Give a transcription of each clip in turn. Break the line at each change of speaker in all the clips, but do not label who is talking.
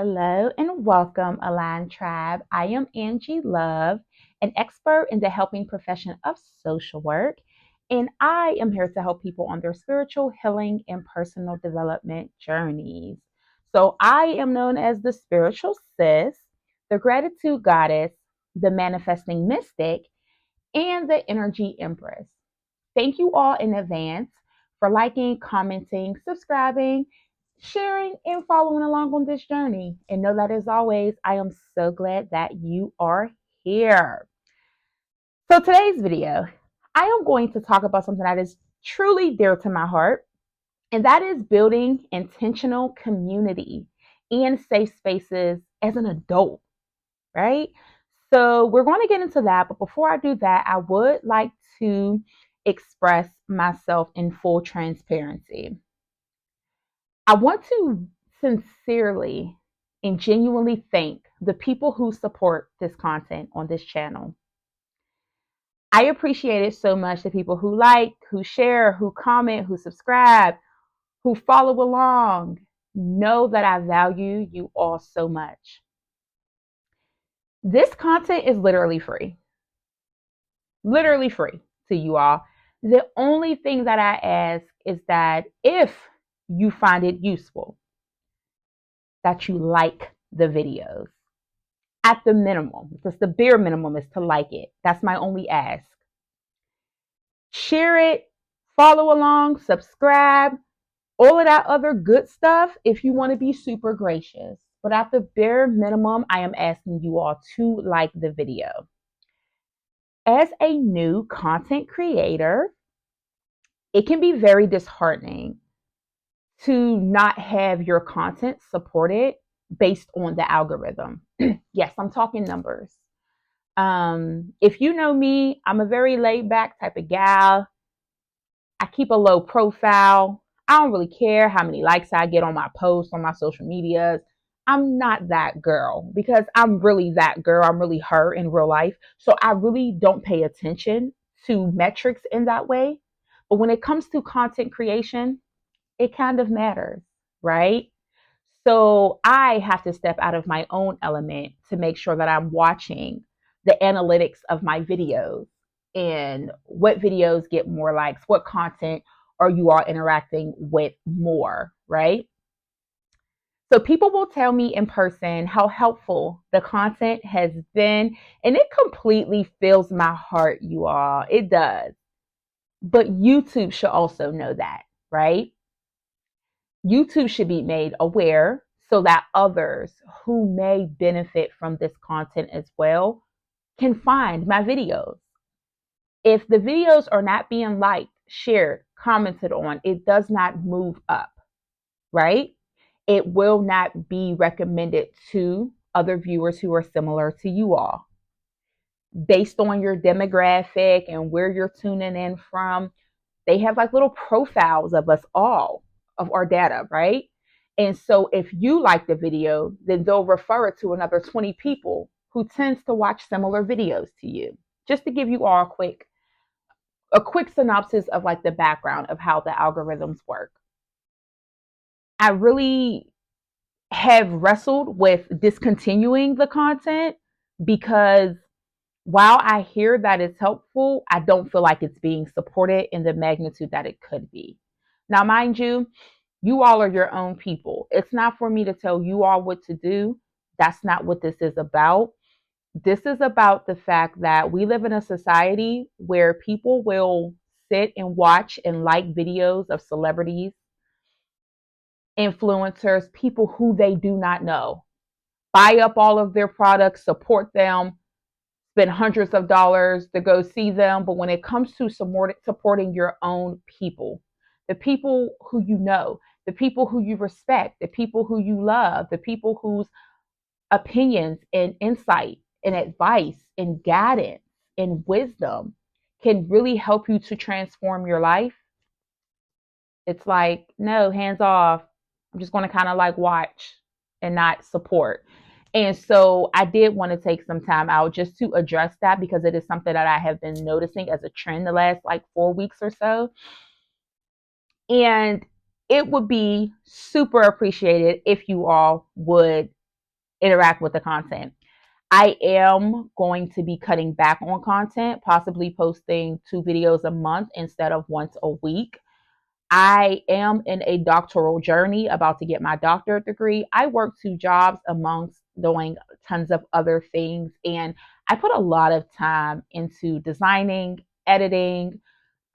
Hello and welcome, Align Tribe. I am Angie Love, an expert in the helping profession of social work, and I am here to help people on their spiritual healing and personal development journeys. So, I am known as the spiritual sis, the gratitude goddess, the manifesting mystic, and the energy empress. Thank you all in advance for liking, commenting, subscribing, sharing, and following along on this journey. And know that as always, I am so glad that you are here. So, today's video, I am going to talk about something that is truly dear to my heart, and that is building intentional community and safe spaces as an adult, right? So, we're going to get into that. But before I do that, I would like to express myself in full transparency. I want to sincerely and genuinely thank the people who support this content on this channel. I appreciate it so much, the people who like, who share, who comment, who subscribe, who follow along. Know that I value you all so much. This content is literally free to you all. The only thing that I ask is that if you find it useful, that you like the videos. At the minimum, just the bare minimum is to like it. That's my only ask. Share it, follow along, subscribe, all of that other good stuff if you want to be super gracious. But at the bare minimum, I am asking you all to like the video. As a new content creator, it can be very disheartening to not have your content supported based on the algorithm. Yes, I'm talking numbers. If you know me, I'm a very laid back type of gal. I keep a low profile. I don't really care how many likes I get on my posts on my social medias. I'm not that girl because I'm really that girl. I'm really her in real life. So I really don't pay attention to metrics in that way. But when it comes to content creation, it kind of matters, right? So I have to step out of my own element to make sure that I'm watching the analytics of my videos and what videos get more likes, what content are you all interacting with more, right? So people will tell me in person how helpful the content has been, and it completely fills my heart, you all. It does. But YouTube should also know that, right? YouTube should be made aware so that others who may benefit from this content as well can find my videos. If the videos are not being liked, shared, commented on, it does not move up, right? It will not be recommended to other viewers who are similar to you all. Based on your demographic and where you're tuning in from, they have like little profiles of us all, of our data, right? And so if you like the video, then they'll refer it to another 20 people who tends to watch similar videos to you. Just to give you all a quick synopsis of like the background of how the algorithms work. I really have wrestled with discontinuing the content because while I hear that it's helpful, I don't feel like it's being supported in the magnitude that it could be. Now, mind you, you all are your own people. It's not for me to tell you all what to do. That's not what this is about. This is about the fact that we live in a society where people will sit and watch and like videos of celebrities, influencers, people who they do not know, buy up all of their products, support them, spend hundreds of dollars to go see them. But when it comes to supporting your own people, the people who you know, the people who you respect, the people who you love, the people whose opinions and insight and advice and guidance and wisdom can really help you to transform your life, it's like, no, hands off. I'm just going to kind of like watch and not support. And so I did want to take some time out just to address that because it is something that I have been noticing as a trend the last like 4 weeks or so. And it would be super appreciated if you all would interact with the content. I am going to be cutting back on content, possibly posting 2 videos a month instead of once a week. I am in a doctoral journey, about to get my doctorate degree. I work 2 jobs amongst doing tons of other things. And I put a lot of time into designing, editing,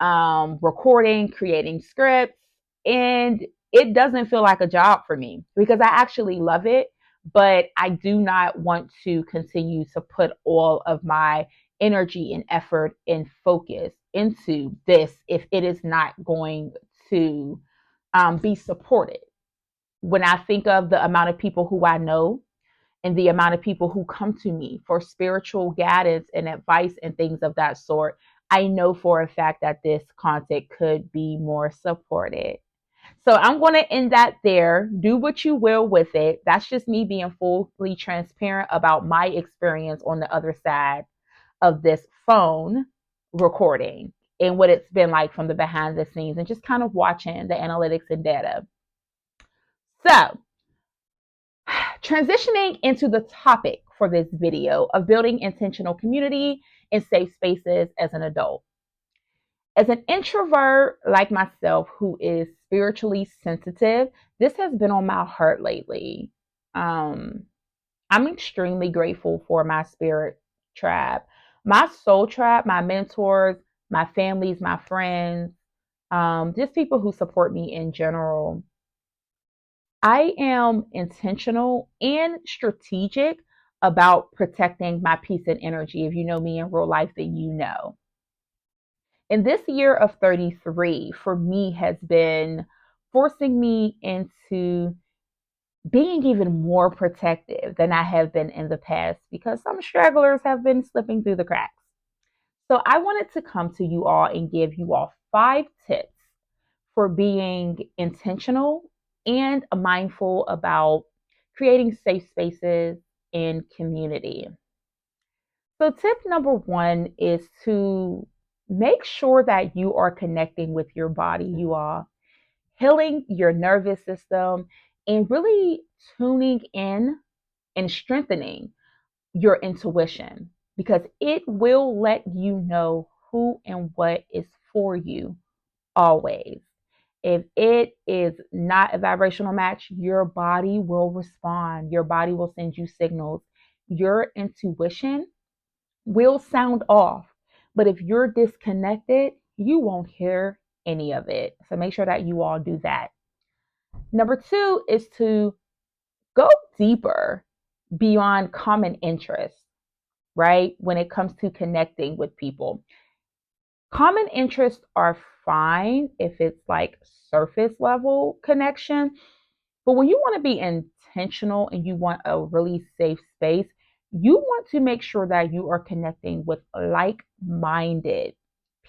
recording, creating scripts, and it doesn't feel like a job for me because I actually love it. But I do not want to continue to put all of my energy and effort and focus into this if it is not going to be supported. When I think of the amount of people who I know and the amount of people who come to me for spiritual guidance and advice and things of that sort, I know for a fact that this content could be more supported. So I'm going to end that there. Do what you will with it. That's just me being fully transparent about my experience on the other side of this phone recording and what it's been like from the behind the scenes and just kind of watching the analytics and data. So, transitioning into the topic for this video of building intentional community and safe spaces as an adult. As an introvert like myself who is spiritually sensitive, this has been on my heart lately. I'm extremely grateful for my spirit tribe, my soul tribe, my mentors, my families, my friends, just people who support me in general. I am intentional and strategic about protecting my peace and energy. If you know me in real life, then you know. And this year of 33 for me has been forcing me into being even more protective than I have been in the past because some stragglers have been slipping through the cracks. So I wanted to come to you all and give you all 5 tips for being intentional and mindful about creating safe spaces and community. So, tip number 1 is to make sure that you are connecting with your body. You are healing your nervous system and really tuning in and strengthening your intuition because it will let you know who and what is for you always. If it is not a vibrational match, your body will respond. Your body will send you signals. Your intuition will sound off. But if you're disconnected, you won't hear any of it. So make sure that you all do that. Number 2 is to go deeper beyond common interests, right? When it comes to connecting with people. Common interests are fine if it's like surface level connection, but when you want to be intentional and you want a really safe space, you want to make sure that you are connecting with like minded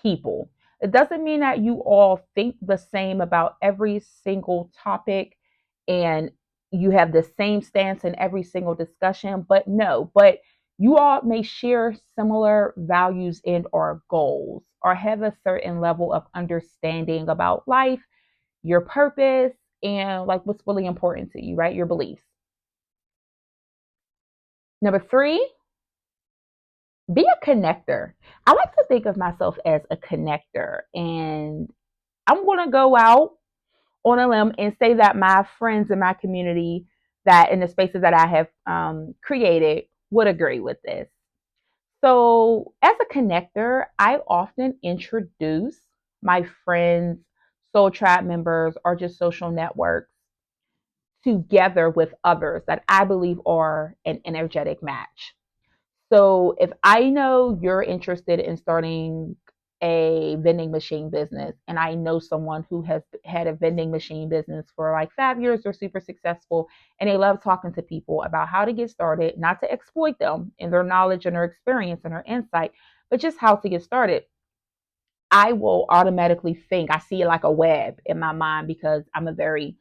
people. It doesn't mean that you all think the same about every single topic and you have the same stance in every single discussion, but no, but you all may share similar values and or goals or have a certain level of understanding about life, your purpose, and like what's really important to you, right? Your beliefs. Number 3, be a connector. I like to think of myself as a connector, and I'm going to go out on a limb and say that my friends in my community, that in the spaces that I have created, would agree with this. So, as a connector, I often introduce my friends, soul tribe members, or just social networks together with others that I believe are an energetic match. So if I know you're interested in starting a vending machine business and I know someone who has had a vending machine business for like 5 years, they're super successful and they love talking to people about how to get started, not to exploit them in their knowledge and their experience and their insight, but just how to get started. I will automatically think, I see it like a web in my mind because I'm a very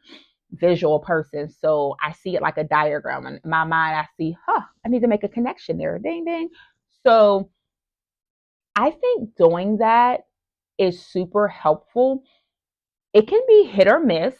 visual person. So I see it like a diagram. And in my mind, I see, I need to make a connection there. Ding, ding. So I think doing that is super helpful. It can be hit or miss.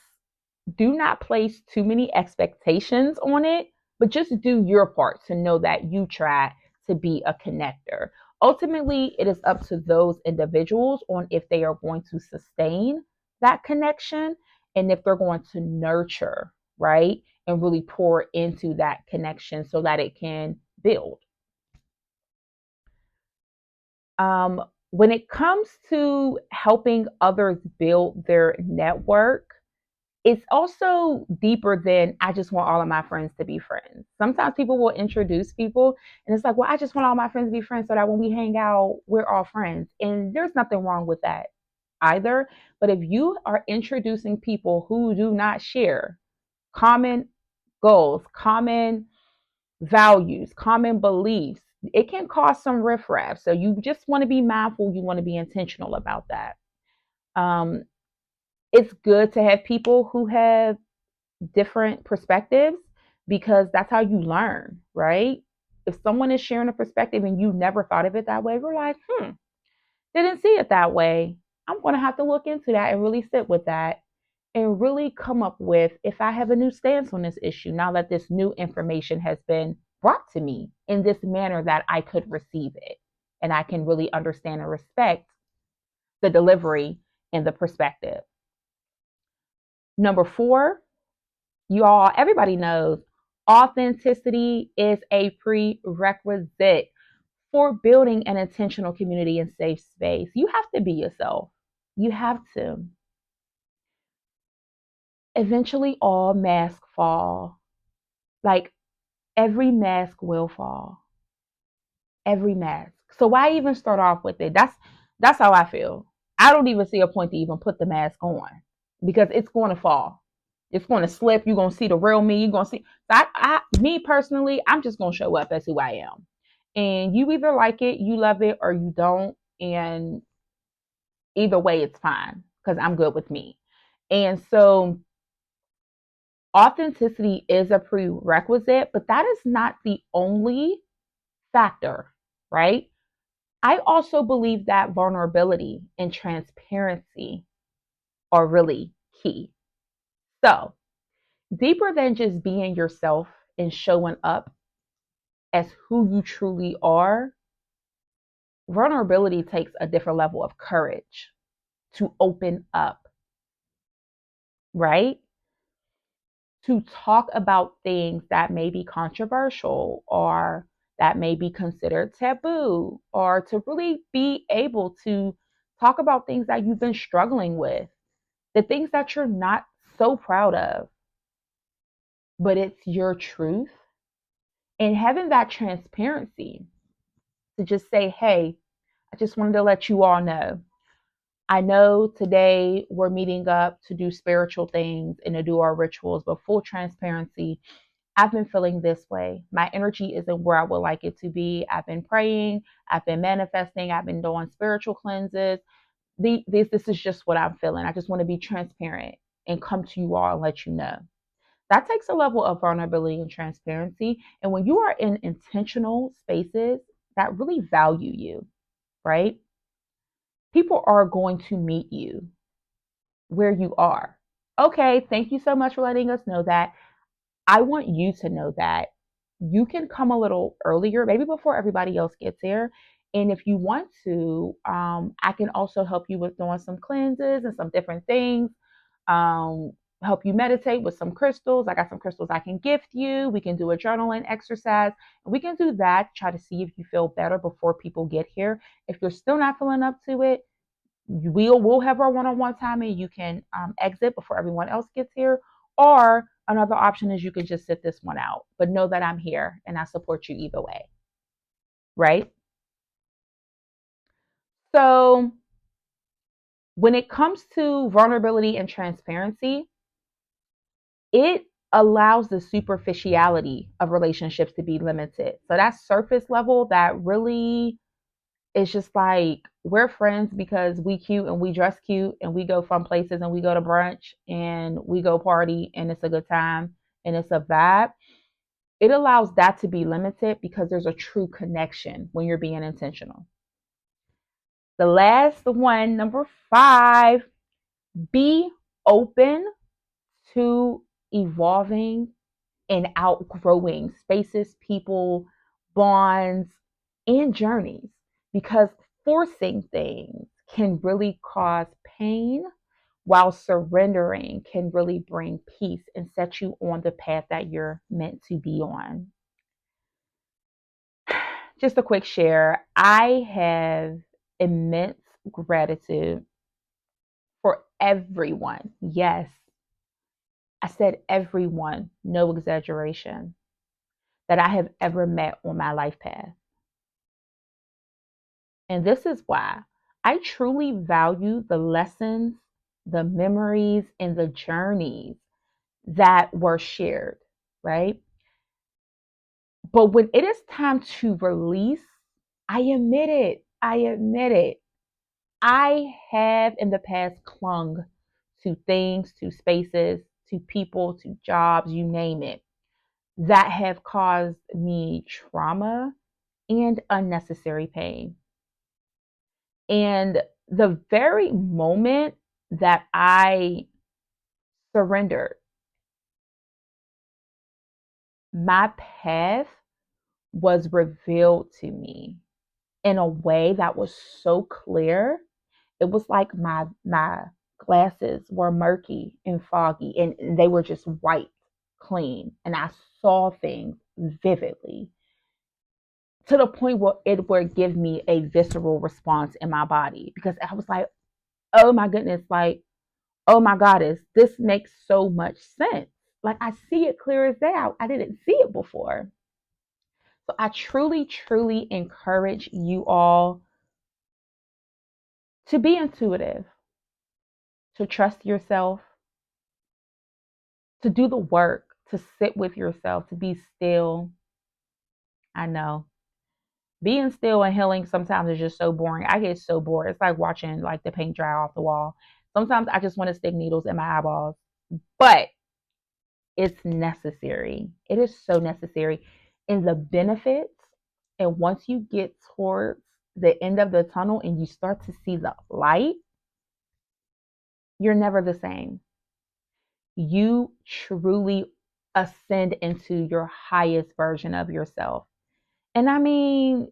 Do not place too many expectations on it. but just do your part to know that you try to be a connector. Ultimately, it is up to those individuals on if they are going to sustain that connection and if they're going to nurture, right? And really pour into that connection so that it can build. When it comes to helping others build their network, it's also deeper than I just want all of my friends to be friends. Sometimes people will introduce people and it's like, well, I just want all my friends to be friends so that when we hang out, we're all friends. And there's nothing wrong with that either. But if you are introducing people who do not share common goals, common values, common beliefs, it can cause some riffraff. So you just want to be mindful, you want to be intentional about that. Um, it's good to have people who have different perspectives because that's how you learn, right? If someone is sharing a perspective and you never thought of it that way, we're like, didn't see it that way. I'm going to have to look into that and really sit with that and really come up with if I have a new stance on this issue now that this new information has been brought to me in this manner that I could receive it and I can really understand and respect the delivery and the perspective. Number 4, you all, everybody knows authenticity is a prerequisite for building an intentional community and safe space. You have to be yourself. You have to. Eventually, all masks fall. Like every mask will fall. Every mask. So why even start off with it? That's how I feel. I don't even see a point to even put the mask on because it's going to fall. It's going to slip. You're going to see the real me. You're going to see. So me personally, I'm just going to show up as who I am. And you either like it, you love it, or you don't. And either way, it's fine because I'm good with me. And so authenticity is a prerequisite, but that is not the only factor, right? I also believe that vulnerability and transparency are really key. So, deeper than just being yourself and showing up as who you truly are, vulnerability takes a different level of courage to open up, right? To talk about things that may be controversial or that may be considered taboo, or to really be able to talk about things that you've been struggling with, the things that you're not so proud of, but it's your truth. And having that transparency to just say, hey, I just wanted to let you all know. I know today we're meeting up to do spiritual things and to do our rituals, but full transparency, I've been feeling this way. My energy isn't where I would like it to be. I've been praying, I've been manifesting, I've been doing spiritual cleanses. This is just what I'm feeling. I just want to be transparent and come to you all and let you know. That takes a level of vulnerability and transparency. And when you are in intentional spaces that really value you, right? People are going to meet you where you are. Okay, thank you so much for letting us know that. I want you to know that you can come a little earlier, maybe before everybody else gets here. And if you want to, I can also help you with doing some cleanses and some different things. Um, Help you meditate with some crystals. I got some crystals I can gift you. We can do a journaling exercise. And we can do that, try to see if you feel better before people get here. If you're still not feeling up to it, we'll have our one-on-one time and you can exit before everyone else gets here, or another option is you can just sit this one out, but know that I'm here and I support you either way, right? So when it comes to vulnerability and transparency, it allows the superficiality of relationships to be limited. So that surface level that really, it's just like we're friends because we cute and we dress cute and we go fun places and we go to brunch and we go party and it's a good time and it's a vibe. It allows that to be limited because there's a true connection when you're being intentional. The last one, number 5, be open to evolving and outgrowing spaces, people, bonds, and journeys, because forcing things can really cause pain, while surrendering can really bring peace and set you on the path that you're meant to be on. Just a quick share. I have immense gratitude for everyone. Yes, I said everyone, no exaggeration, that I have ever met on my life path. And this is why I truly value the lessons, the memories, and the journeys that were shared, right? But when it is time to release, I admit it. I admit it. I have in the past clung to things, to spaces, to people, to jobs, you name it, that have caused me trauma and unnecessary pain. And the very moment that I surrendered, my path was revealed to me in a way that was so clear. It was like my glasses were murky and foggy, and they were just white, clean, and I saw things vividly, to the point where it would give me a visceral response in my body, because I was like, oh my goodness, like, oh my goddess, this makes so much sense. Like, I see it clear as day. I didn't see it before. So I truly, truly encourage you all to be intuitive, to trust yourself, to do the work, to sit with yourself, to be still. I know being still and healing sometimes is just so boring. I get so bored. It's like watching like the paint dry off the wall. Sometimes I just want to stick needles in my eyeballs, but it's necessary. It is so necessary. And the benefits, and once you get towards the end of the tunnel and you start to see the light, you're never the same. You truly ascend into your highest version of yourself. And I mean,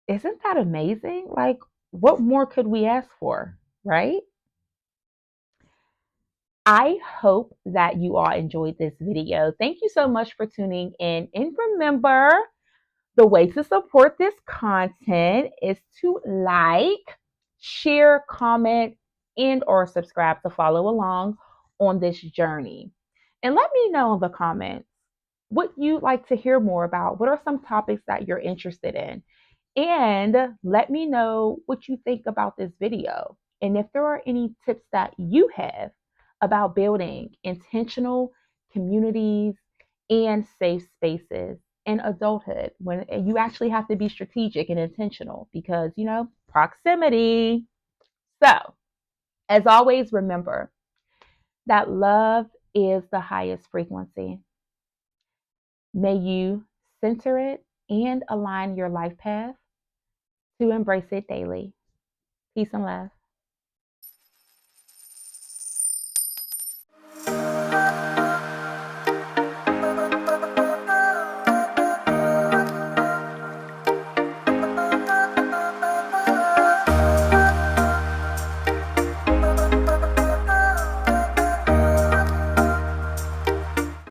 isn't that amazing? Like, what more could we ask for, right? I hope that you all enjoyed this video. Thank you so much for tuning in. And remember, the way to support this content is to like, share, comment, and or subscribe to follow along on this journey. And let me know in the comments what you'd like to hear more about. What are some topics that you're interested in? And let me know what you think about this video. And if there are any tips that you have about building intentional communities and safe spaces in adulthood, when you actually have to be strategic and intentional, because, proximity. So, as always, remember that love is the highest frequency. May you center it and align your life path to embrace it daily. Peace and love.